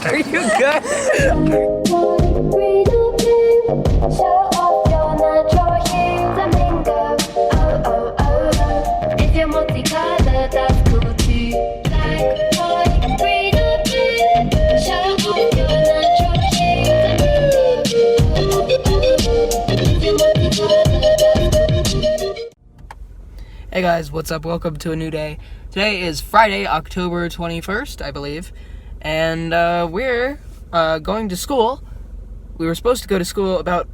Are you good? Hey guys, what's up? Welcome to a new day. Today is Friday, October 21st, I believe, and we're going to school. We were supposed to go to school about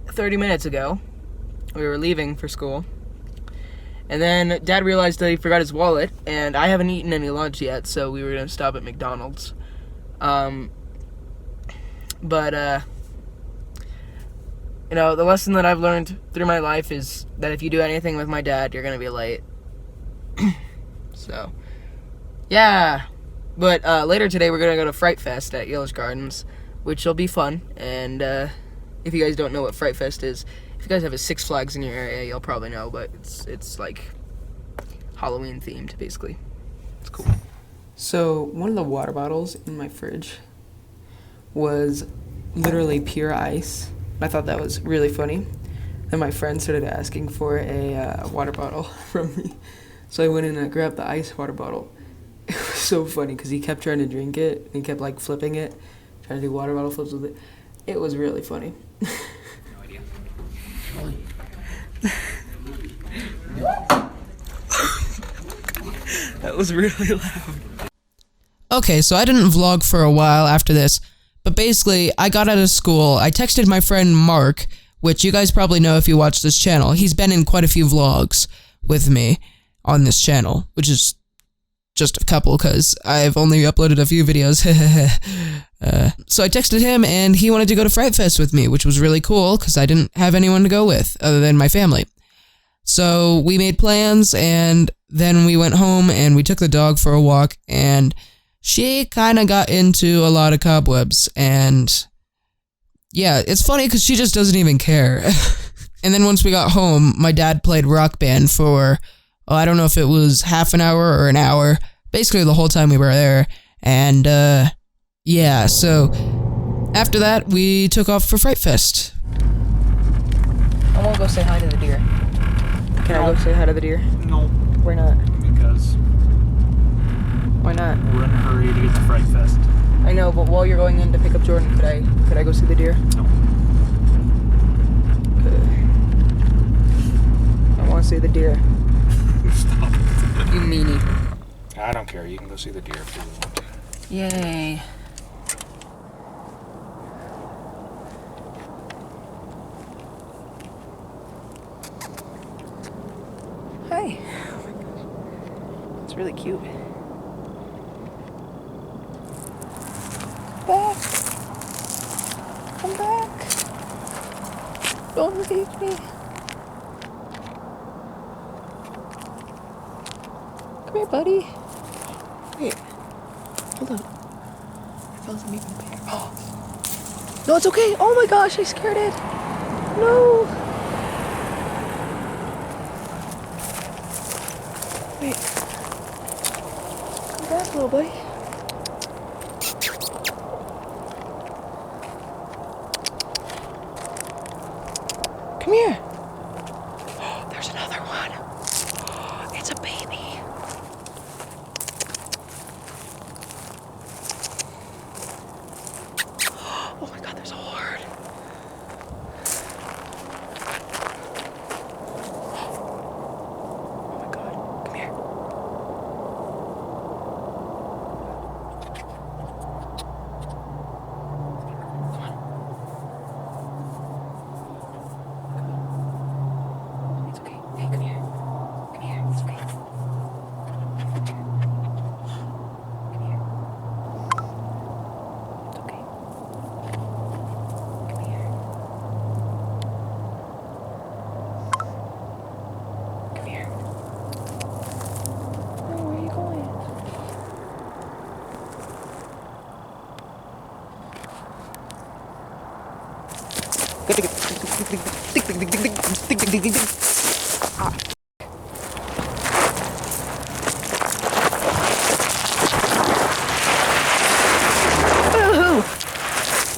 30 minutes ago. We were leaving for school, and then Dad realized that he forgot his wallet, and I haven't eaten any lunch yet, so we were going to stop at McDonald's. You know, the lesson that I've learned through my life is that if you do anything with my dad, you're going to be late. So, yeah. But later today, we're going to go to Fright Fest at Elitch Gardens, which will be fun. And if you guys don't know what Fright Fest is, if you guys have a Six Flags in your area, you'll probably know. But it's like Halloween themed, basically. It's cool. So, one of the water bottles in my fridge was literally pure ice. I thought that was really funny. Then my friend started asking for a water bottle from me. So I went in and grabbed the ice water bottle. It was so funny because he kept trying to drink it. And he kept like flipping it, trying to do water bottle flips with it. It was really funny. No idea. That was really loud. Okay, so I didn't vlog for a while after this. But basically, I got out of school, I texted my friend Mark, which you guys probably know if you watch this channel. He's been in quite a few vlogs with me on this channel, which is just a couple, because I've only uploaded a few videos. So I texted him, and he wanted to go to Fright Fest with me, which was really cool, because I didn't have anyone to go with, other than my family. So we made plans, and then we went home, and we took the dog for a walk, and she kind of got into a lot of cobwebs, and yeah, it's funny because she just doesn't even care. And then once we got home, my dad played Rock Band for, I don't know if it was half an hour or an hour, basically the whole time we were there, and yeah, so after that, we took off for Fright Fest. I want to go say hi to the deer. Can I go say hi to the deer? No. Why not? Because... Why not? We're in a hurry to get to Fright Fest. I know, but while you're going in to pick up Jordan, could I go see the deer? No. I want to see the deer. Stop. You meanie. I don't care. You can go see the deer if you want to. Yay. Hi. Oh my gosh. It's really cute. Back. Come back. Don't leave me. Come here, buddy. Wait. Hold on. I felt something even bigger. Oh. No, it's okay. Oh my gosh, I scared it. No. Wait. Come back, little boy. Come here. Oh, there's another one. Oh, it's a baby. Oh my god, there's a horde. Oh my god, come here.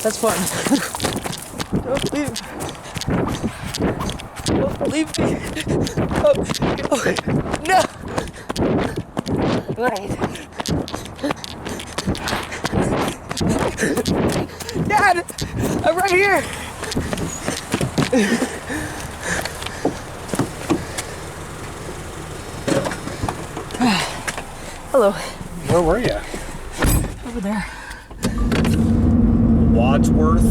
That's fun. Don't leave. Don't leave me. Oh. No. Wait. Dad, I'm right here. Hello. Where were you? Over there. Wadsworth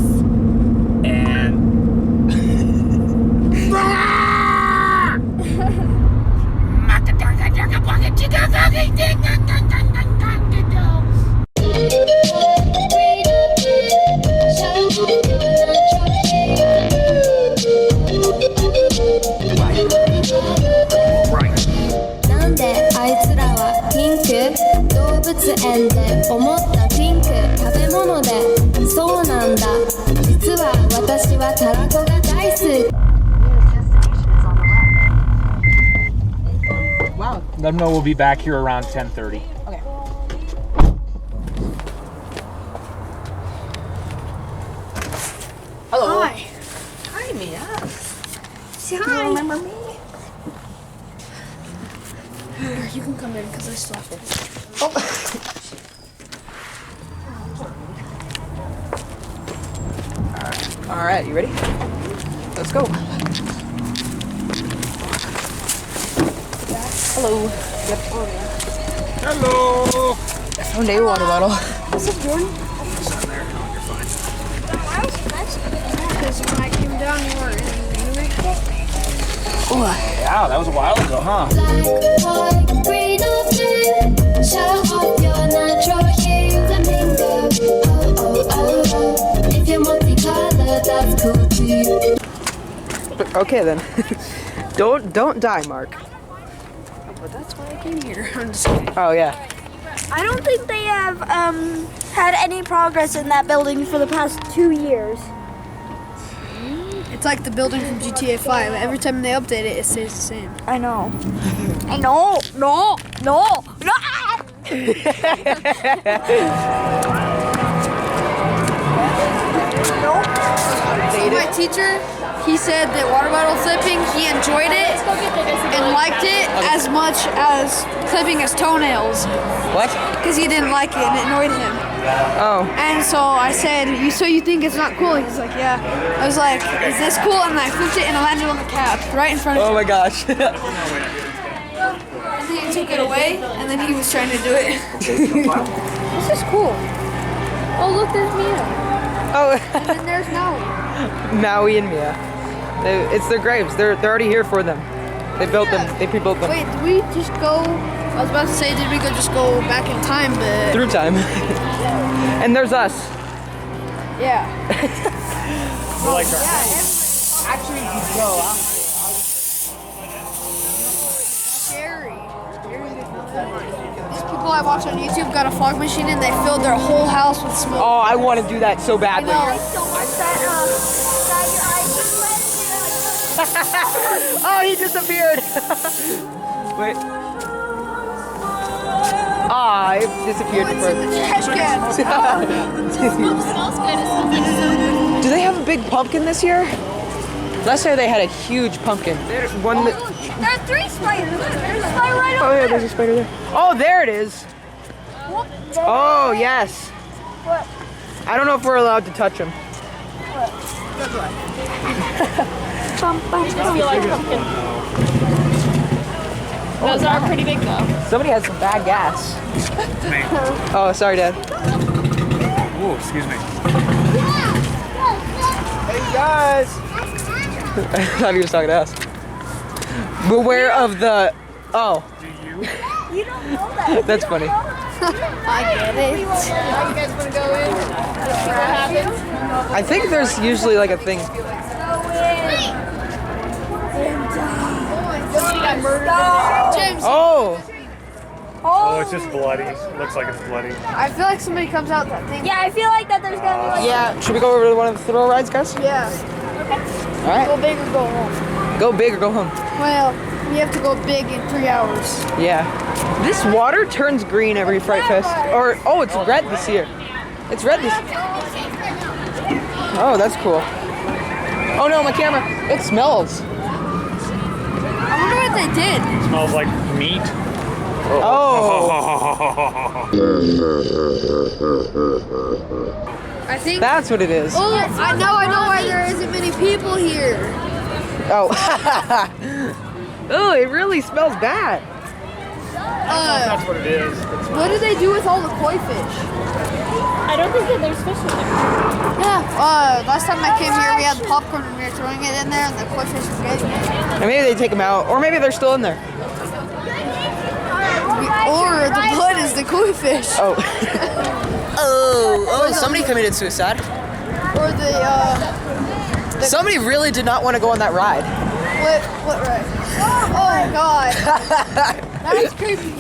and Right. なんであいつらはピンク動物園で思ったピンク食べ物でそうなんだ実は私はたらこが大好き Wow. Let them know we'll be back here around 10:30. Okay. Hello. Hi. Hi, Mia. Say You hi. remember me? Here, you can come in because I still have it. Oh. All right, you ready? Let's go. Hello. Yep. Hello. I found a water bottle. What's up, Jordan? Because when I came down, you weren't in the makeup. Yeah, that was a while ago, huh? Black, white, green or blue show off your natural hue flamingo oh oh oh oh if you're multicolored that's cool too Okay then. Don't die, Mark. But that's why I came here. I'm just kidding. Oh yeah. I don't think they have had any progress in that building for the past 2 years. It's like the building from GTA 5. Every time they update it, it stays the same. I know. I know. No. No. No. My teacher, he said that water bottle flipping, he enjoyed it and liked it as much as clipping his toenails What? because he didn't like it and it annoyed him. Oh. And so I said, so you think it's not cool? He's like, yeah. I was like, is this cool? And I flipped it and I landed on the cap right in front of Oh him. my gosh. And then he took it away and then he was trying to do it. This is cool. Oh, look, there's Mia. Oh. And then there's Maui. Maui and Mia. It's their graves. They're already here for them. They built them. They pre-built them. Wait, did we just go? I was about to say, did we just go back in time, but Through time. And there's us. yeah. Like Actually, no. Scary. These people I watch on YouTube got a fog machine and they filled their whole house with smoke. Oh, I want to do that so badly. Oh, he disappeared. Wait. Ah, it disappeared. It's in the trash can. Do they have a big pumpkin this year? Last year they had a huge pumpkin. There's one that. There are 3 spiders. Look, there's a spider right over Oh yeah, there. there's a spider there. Oh, there it is. Oh yes. What? I don't know if we're allowed to touch them. Those are pretty big though. Somebody has some bad gas. Oh, sorry, Dad. Ooh, excuse me. Hey guys. I thought he was talking to us. Beware of the. Oh. Do you? You don't know that. That's funny. I get it. You guys want to go in? See what happens? I think there's usually like a thing. James, Oh. Oh, it's just bloody. It looks like it's bloody. I feel like somebody comes out that thing. Yeah, I feel like that there's gonna be like. Yeah. Should we go over to one of the thrill rides, guys? Yeah. All right. Go big or go home. Go big or go home. Well, we have to go big in 3 hours. Yeah. This water turns green every Fright Fest. Or, oh, it's red this year. It's red this Oh, that's cool. Oh no, my camera. It smells. I wonder what they did. It smells like meat. Oh. I think That's what it is. Oh, I know why there isn't many people here. Oh. Oh, it really smells bad. That's what it is. What do they do with all the koi fish? I don't think that there's fish in there. Yeah. Last time I came here, we had popcorn and we were throwing it in there, and the koi fish were getting it. And maybe they take them out, or maybe they're still in there. Or the blood is the koi fish. Oh. oh, somebody committed suicide. Or the Somebody really did not want to go on that ride. what right? Oh God. That's creepy.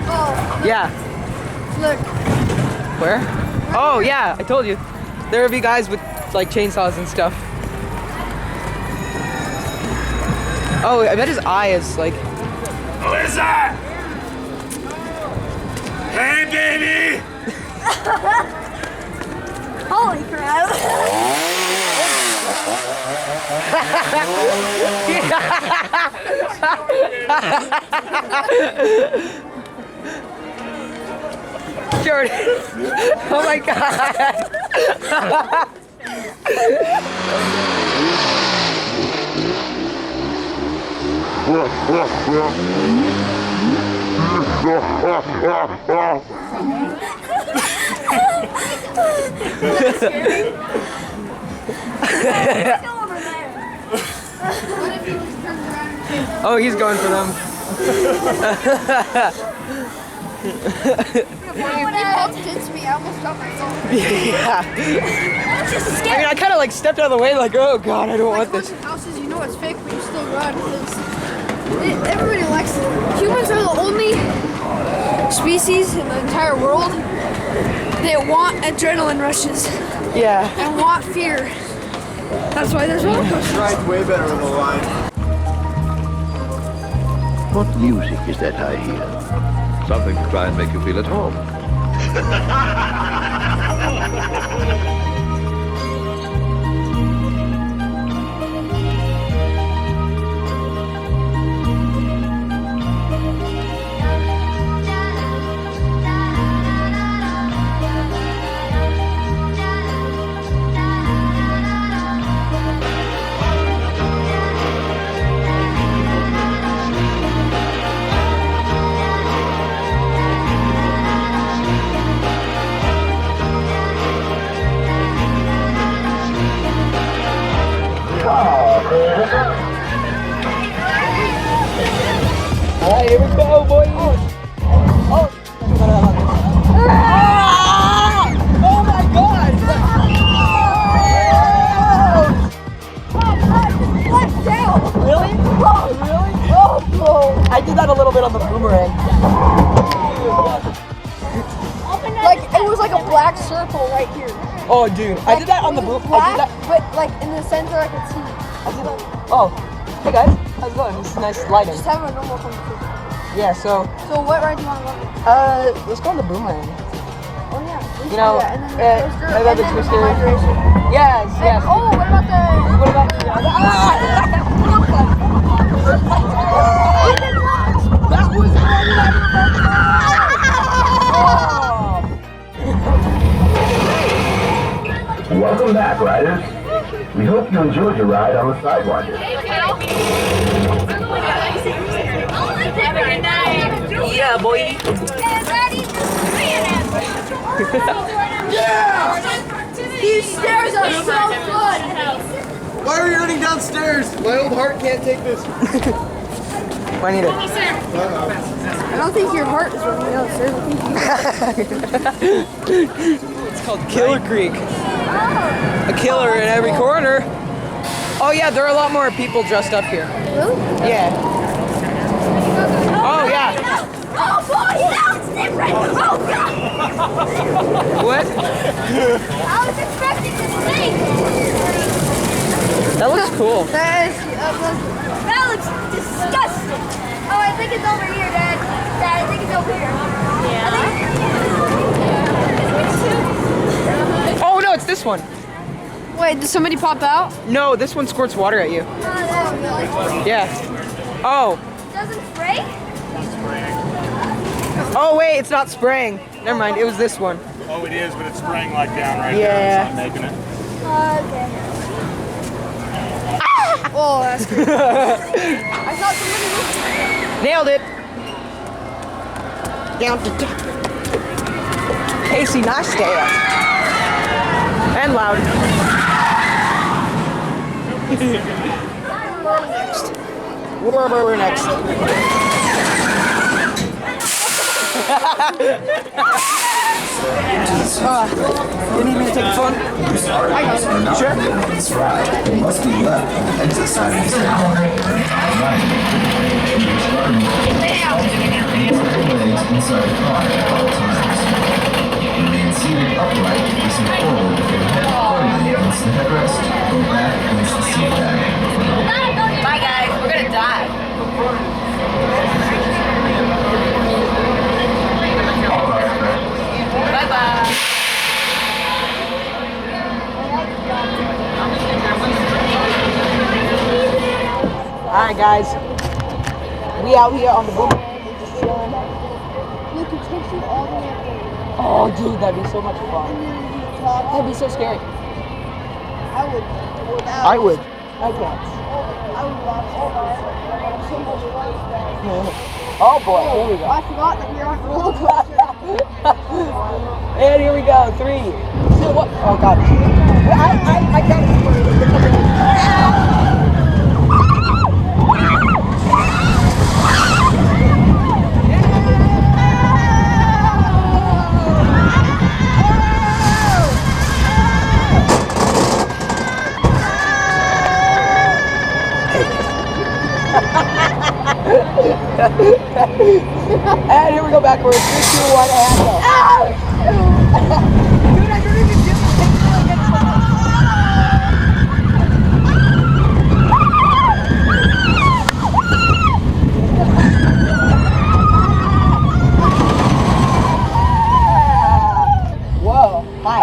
Oh, Yeah. look. Where? Oh, yeah, I told you. There would be guys with, like, chainsaws and stuff. Oh, I bet his eye is, like... Alyssa! Hey, baby! Holy crap. Jordan. Oh my God. Oh, he's going for them. When you bumped into me, I almost got my phone. Yeah. I mean, I kind of like stepped out of the way, like, oh God, I don't want this. Haunted houses, you know it's fake, but you still run because everybody likes it. Humans are the only species in the entire world that want adrenaline rushes Yeah. and want fear. That's why there's roller coasters. Right, way better than the line. What music is that I hear? Something to try and make you feel at home. Alright, here we go, boys. Oh my God! Really? Really? Oh, I did that a little bit on the boomerang. Like it was like a black circle right here. Oh, dude, I did that on the boomerang. I did Black, that. but like in the center I could see. I did that. Oh, hey guys, how's it going? This is nice lighting. Just have a normal conversation. Yeah, so So what ride do you want to go on? let's go on the boomerang. Oh yeah. You know, and then the coaster, I love and the then twister. the hydration. Yes, yes. Oh, what about the? What about that was Welcome back, riders. We hope you enjoyed your ride on the Sidewinder. Yeah, boy. Yeah! These stairs are so fun. Why are we running downstairs? My old heart can't take this. I need it. I don't think your heart is running downstairs. I think It's called Killer Creek. A killer in every corner. Oh yeah, there are a lot more people dressed up here. Really? Yeah. Oh yeah. Oh boy, that's different. Oh God. What? I was expecting to sing. That looks cool. That looks disgusting. Oh, I think it's over here, Dad. Dad, I think it's over here. Yeah. one. Wait, did somebody pop out? No, this one squirts water at you. Yeah. Oh. Doesn't spray? Oh wait, it's not spraying. Never mind, it was this one. Oh, it is, but it's spraying like down right Yeah. there. It's not making it. Okay. Oh, that's good. I thought somebody was... Nailed it. Down to Casey, nice stare. And loud. We're next. You need me to take the phone? I got it. You sure? That's right. It must be left on the exit side of this tower. Right. Put your legs inside the car at all times. Remain seated upright, facing forward with your head firmly against the headrest. Go back against the seat back. Bye guys, we're gonna die. Bye bye. Alright guys. We out here on the boom. Look, it takes you all the way up there. Oh dude, that'd be so much fun. That'd be so scary. I would. I would. I can't. I would watch so much fun. Oh boy, here we go. I forgot that we were on a roller coaster. And here we go. 3, 2, 1. Oh god. I can't. And here we go backwards. 3, 2, 1, and go. Dude, I don't even do the thing Whoa, hi.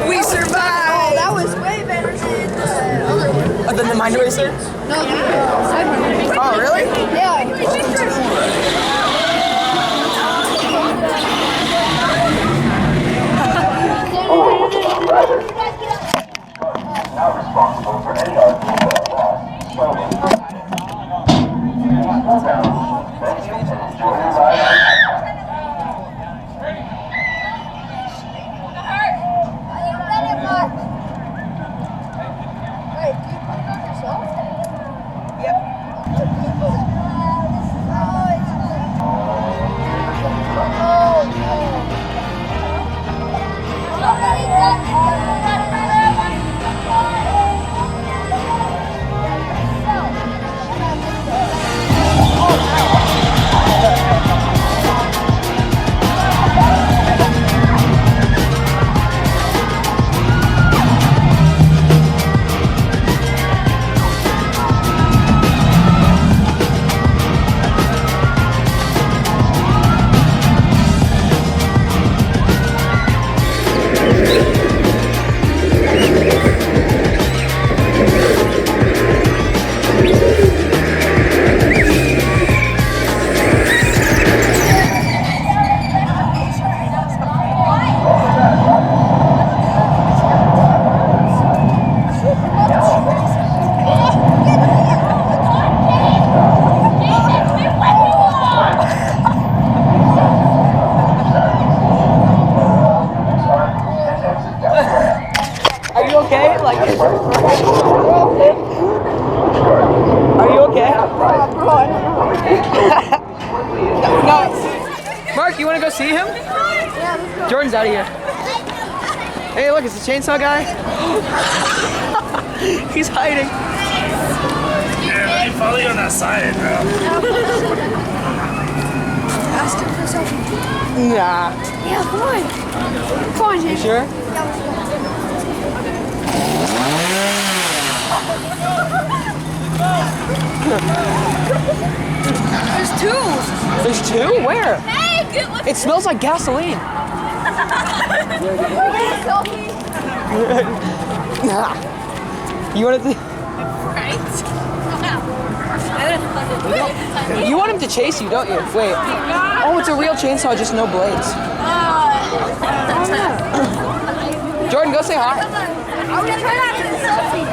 We survived! Oh, that was way better than the other one. Other than the Mind Eraser? No, the side one. Oh, really? Yeah. Not responsible for any argument that lost. Thank you and enjoy your ride. Wait, do you put it on yourself? Are you okay? No. Mark, you want to go see him? Yeah, let's go. Jordan's out of here. Hey, look, it's the chainsaw guy. He's hiding. Yeah, I follow you on that side, bro. Ask him for a selfie. Nah. Yeah, come on. Come on, Jason. You sure? Yeah, let's go. There's two. There's two? Where? Hey, good look. It smells like gasoline. You want to? Right. You want him to chase you, don't you? Wait. Oh, it's a real chainsaw, just no blades. Jordan, go say hi. I'm gonna try after the selfie.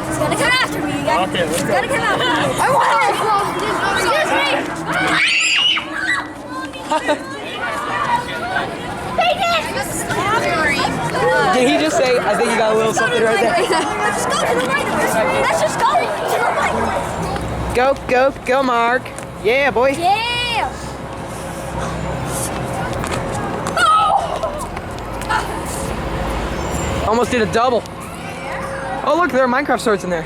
He's gonna come after me. Okay, let's He's go. gonna come after me. I want Excuse me. They did. Did he just say, I think you got a little something right there? Let's just go to the right of us. Let's just go to the right. Go, go, go, Mark. Yeah, boy. Yeah. Almost did a double. Oh, look, there are Minecraft swords in there.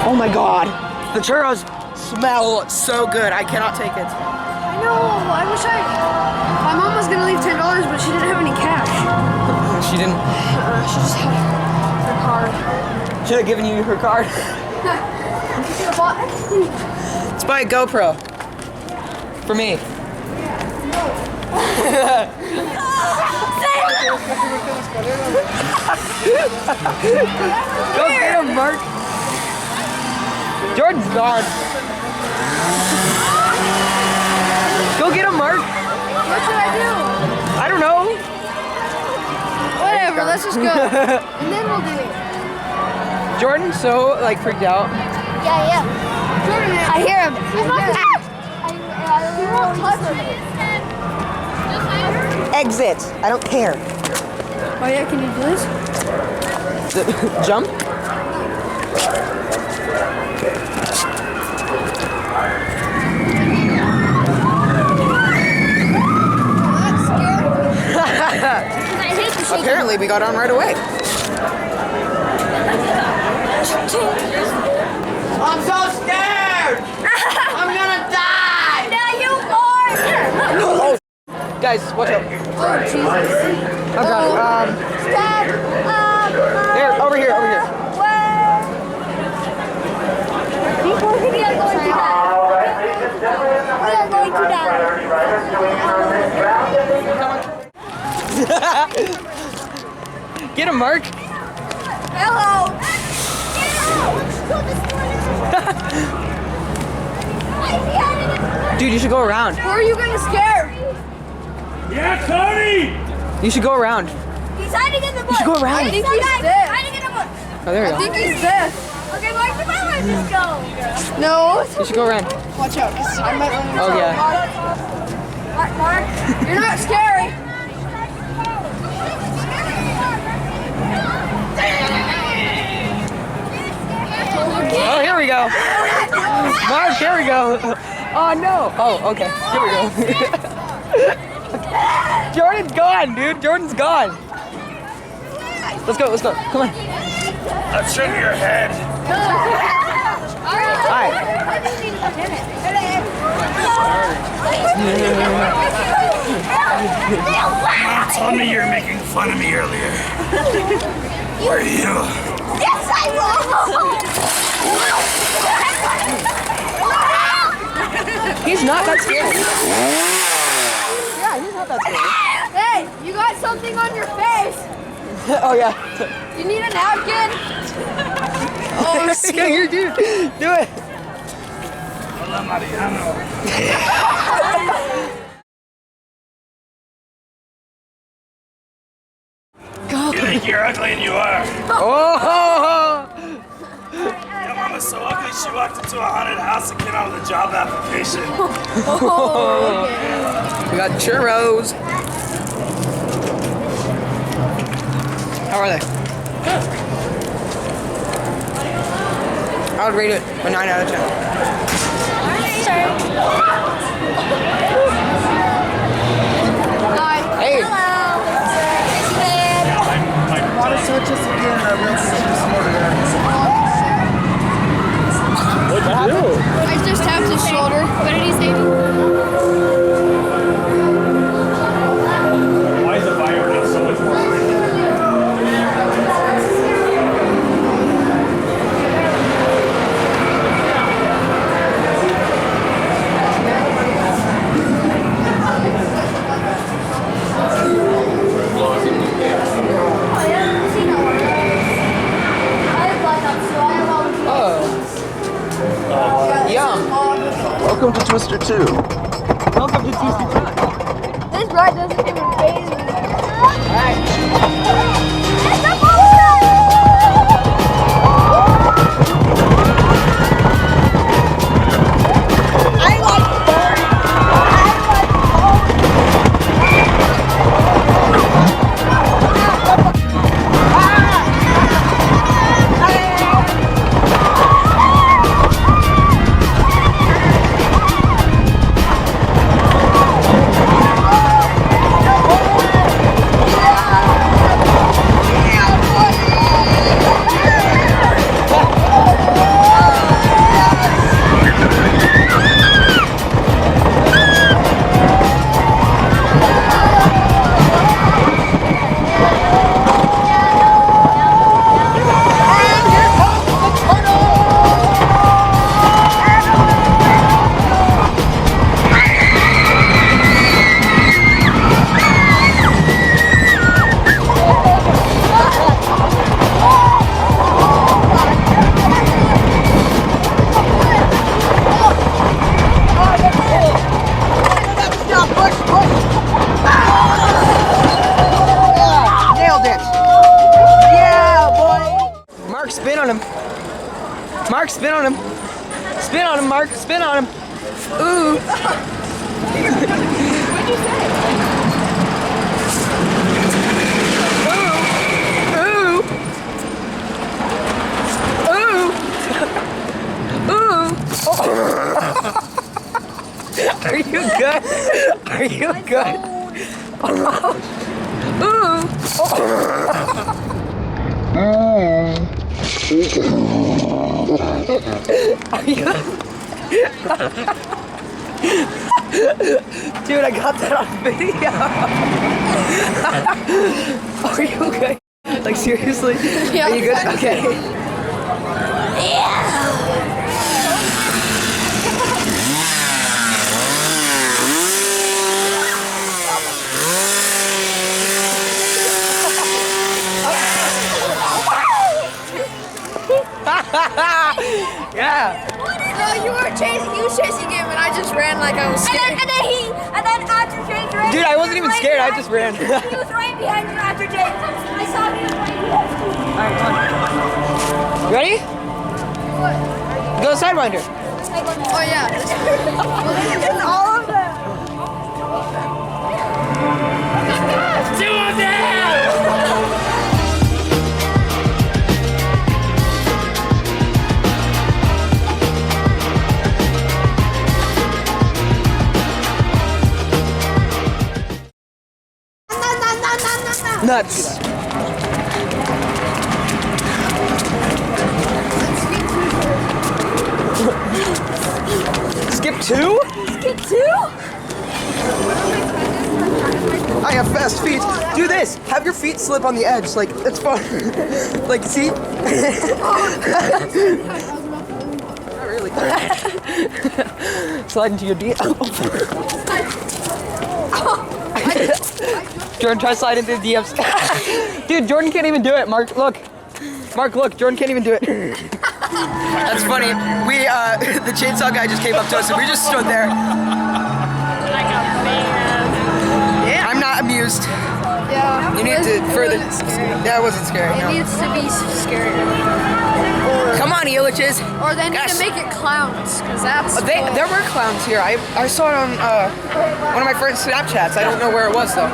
Oh my god. The churros smell so good. I cannot take it. I know. I wish my mom was gonna leave $10, but she didn't have any cash. She didn't. She just had her card. Should have given you her card. Let's buy a GoPro. For me. Go get him, Mark. Jordan's gone. Go get him, Mark. What should I do? I don't know. Whatever. Let's just go, and then we'll do it. Jordan's so like freaked out. Yeah. Jordan, I hear him. he won't touch me. Exit. I don't care. Oh yeah, can you do this? Jump. Apparently, we got on right away. I'm so scared! I'm gonna die! Now you are. Oh, guys, watch out. Oh Jesus! Oh god. Stop. Here, over here, over here. We are going to die. We are going to die. Get him, Mark. Hello. Dude, you should go around. Who are you gonna scare? Yeah, Tony! You should go around. He's hiding in the bush. You should go around. I think he's dead. Hiding in the bush. Oh, there I you think he's dead. Okay, where did my just go? No. go. You should go around. Watch out, 'cause I might run into Oh, yeah. Mark. You're not scary. Oh, here we go. Mark, here we go. Oh, no. Oh, okay. Here we go. Jordan's gone, dude. Jordan's gone. Let's go, let's go. Come on. Let's show your head. Hi. Told me you were making fun of me earlier. Were you? Yes, I will. He's not that scary. Yeah, he's not that scary. Hey, you got something on your face. Oh, yeah. You need a napkin? Oh, Here, dude. Do it. Hola, Mariano. You think you're ugly and you are. Oh! Your mama's so ugly she walked into a haunted house and came out with a job application. We got churros. How are they? I would rate it a 9 out of 10. Hi. Hey. What'd you do? I just tapped his shoulder. What did he say? Why is the fire not so much more? Welcome to Twister 2. Welcome to Twisted Time. This ride doesn't even phase me. Spin on him. Mark, spin on him. Spin on him, Mark. Spin on him. Ooh. What'd you say? Ooh. Ooh. Ooh. Ooh. Are you good? Are you good? Ooh. Dude, I got that on video. Are you okay? Like seriously? Yeah. Are you good? Okay. Yeah. No, you were chasing. He was chasing him, and I just ran like I was scared. And then after James ran. Dude, I wasn't even scared. I just ran. He was right behind you after James. I saw him right behind you. Alright, come on. Ready? What? Go Sidewinder. Oh yeah. It's all of them. Two of them! Nuts. Skip 2? Skip 2? I have fast feet. Do this. Have your feet slip on the edge. Like, it's fun. Like, see? Not really. Slide into your D. Jordan, try to slide into the DMs. Dude, Jordan can't even do it. Mark, look. Mark, look. Jordan can't even do it. That's funny. We, the chainsaw guy just came up to us and we just stood there. Like a fan. Yeah. I'm not amused. Yeah. You need to further. That wasn't scary. It No. needs to be scary. Come on, Elitches. Or they need Yes. to make it clowns, because that's cool. There were clowns here. I saw it on one of my friend's Snapchats. I don't know where it was though.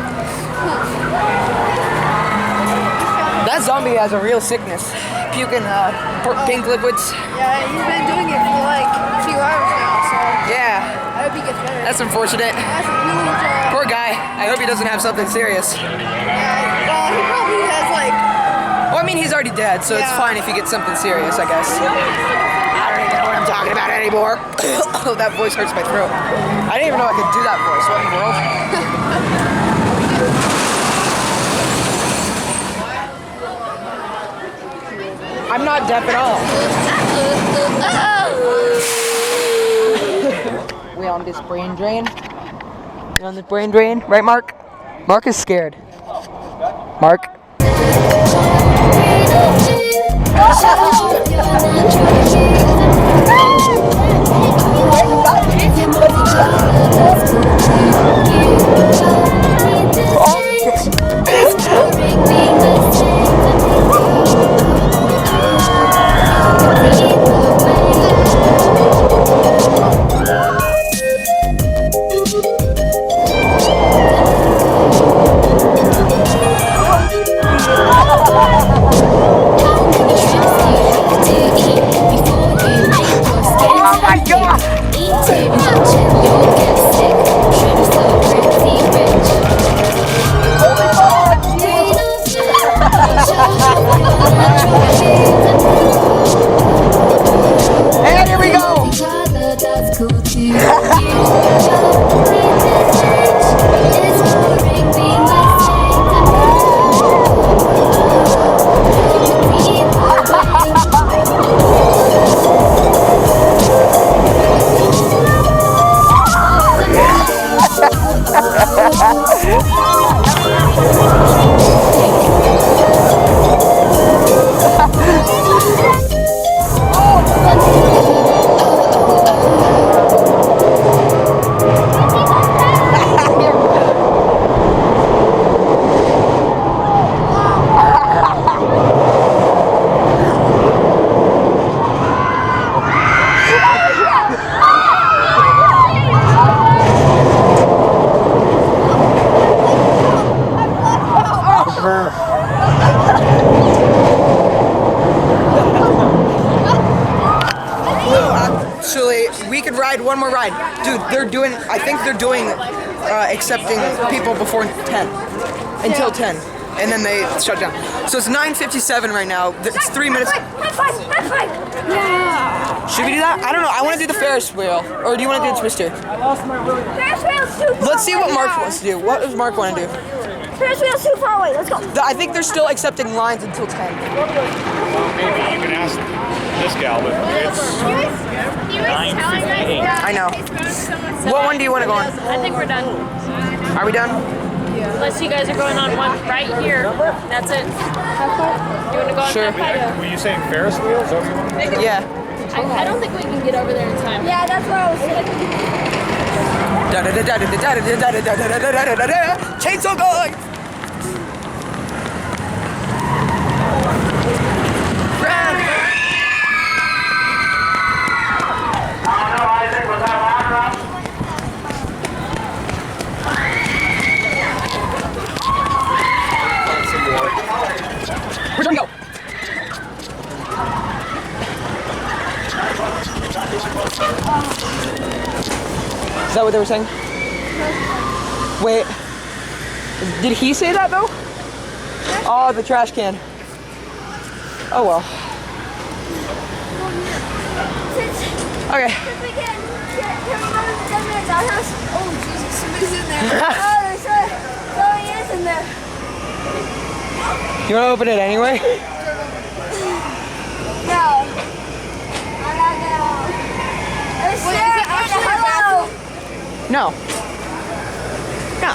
That zombie has a real sickness. Puking pink liquids. Yeah, he's been doing it for like a few hours now, so Yeah, I hope he gets better. that's unfortunate. That's a huge, Poor guy. I hope he doesn't have something serious. yeah, well, he probably has like, Well, I mean, he's already dead, so it's Yeah. fine if he gets something serious, I guess. I don't even know what I'm talking about anymore. Oh, that voice hurts my throat. I didn't even know I could do that voice. What in the world? I'm not deaf at all. We on this brain drain? We on this brain drain? Right, Mark? Mark is scared. Mark? Show your natural And here we go. Actually, we could ride one more ride. Dude, I think they're doing accepting people before 10. Until 10. And then they shut down. So it's 9:57 right now. It's 3 minutes. Yeah. Should we do that? I don't know. I want to do the Ferris wheel. Or do you want to do the Twister? Ferris wheel's too far Let's see what away Mark now. wants to do. What does Mark want to do? Ferris wheel's too far away. Let's go. I think they're still accepting lines until 10. Maybe you can ask this gal, but it's 9:58. I know. What one do you want to go on? I think we're done. Are we done? Unless you guys are going on one right here. That's it. You want to go on Sure. that? Were you saying Ferris wheels? Is that what you want? Yeah. I don't think we can get over there in time. Yeah, that's what I was thinking. Chainsaw going! Where's we go? Is that what they were saying? Wait. Did he say that though? Oh, the trash can. Oh well. Okay. Can we go to the 10 minutes outhouse? Oh Jesus, somebody's in there. Oh, he is in there. You want to open it anyway? No. There's Sarah and hello. No. No.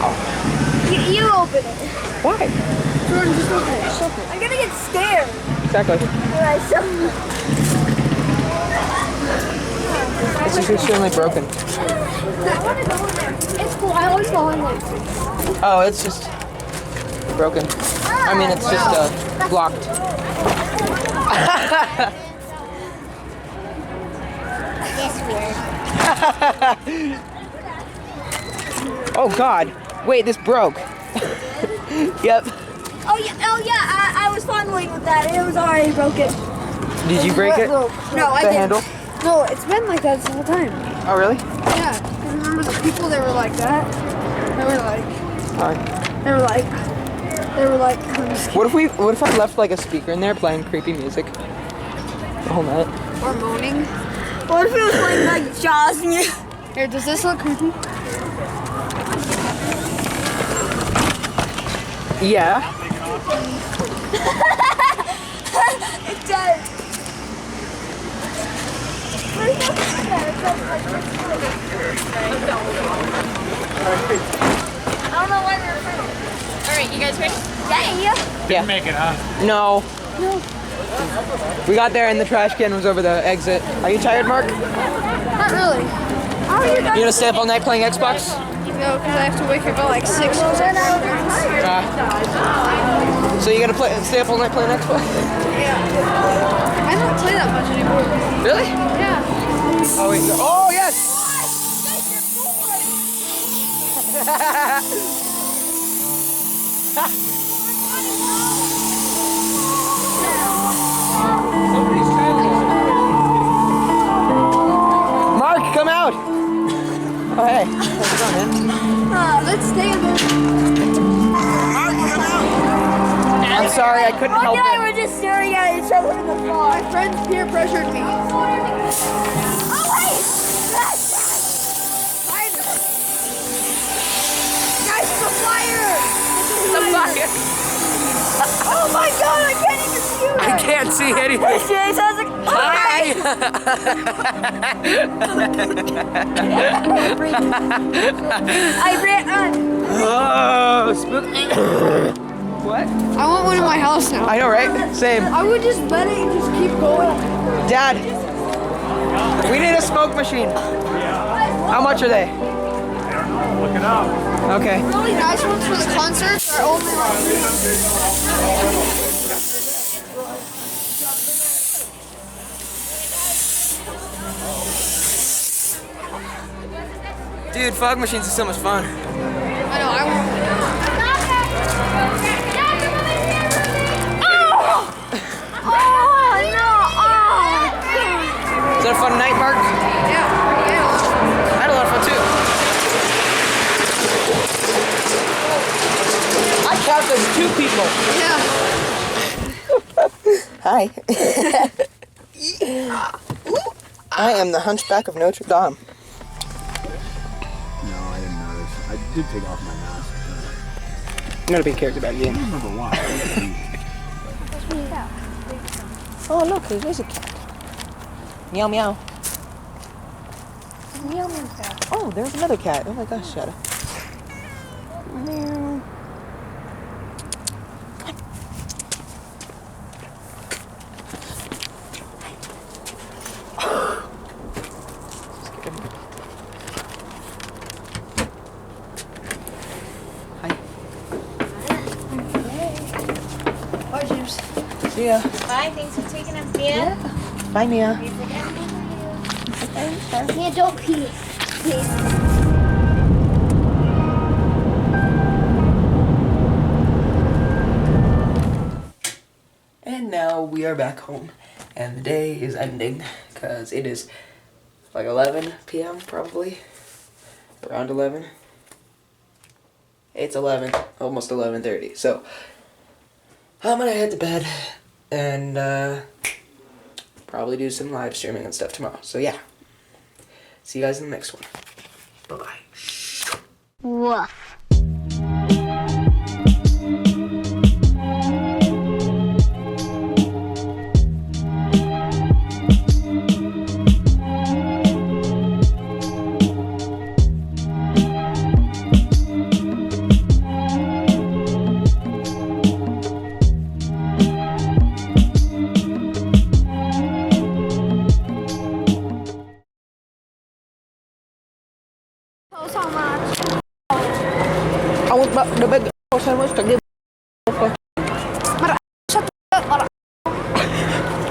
You open it. Why? Jordan, just open it. Just open it. I'm gonna get scared. Exactly. Alright, so. It's just extremely broken. I wanna go in there. It's cool. I always go in there. Oh, it's just broken. I mean, it's just blocked. Oh God! Wait, this broke. Yep. Oh yeah. I was fondling with that. It was already broken. Did you break it? No, I The didn't. handle? No, it's been like that this whole time. Oh really? Yeah. 'Cause remember the people that were like that? They were like, Alright. I'm just What if I left like a speaker in there playing creepy music the whole night? or moaning. What if it was like Jaws and you? Here, does this look creepy? Yeah. It does. I don't know why we were friends. All right, you guys ready? Yeah. Didn't make it, huh? No. We got there and the trash can was over the exit. Are you tired, Mark? Not really. You gonna stay up all night playing Xbox? No, because I have to wake up at like 6. So you gonna stay up all night playing Xbox? Yeah. I don't play that much anymore. Really? Yeah. Oh wait. Oh yes. Mark, come out. Oh hey. How's it going, man? Let's stay in there. Mark, come out! I'm sorry, I couldn't help One guy it. were just staring at each other in the car. My friends peer pressured me. Oh wait! Guys, the fire! The fire. Oh my god, I can't even see you! I can't see anything. Jay sounds like Hi. I ran. Oh, spooky. What? I want one in my house now. I know, right? Same. I would just let it just keep going. Dad, we need a smoke machine. How much are they? Look it up. Okay. Really nice ones for the concerts are only Dude, fog machines are so much fun. I know, I want. Oh no! Is that a fun night, Mark? Yeah. I had a lot of fun too. I count as 2 people. Yeah. Hi. I am the Hunchback of Notre Dame. No, I didn't notice. I did take off my mask. I'm gonna be a character back again. I don't remember why. Oh look, there's a cat. Meow meow. Meow meow. Oh, there's another cat. Oh my gosh, Shadow. Meow. Hi. Bye, James. See ya. Bye, thanks for taking us, Mia. Bye, Mia. Mia, don't pee. Please. And now we are back home, and the day is ending because it is like 11 p.m. probably, around 11. It's 11, almost 11:30. So I'm gonna head to bed and probably do some live streaming and stuff tomorrow. So yeah, see you guys in the next one. Bye bye. Woof. I want the big sandwich to give.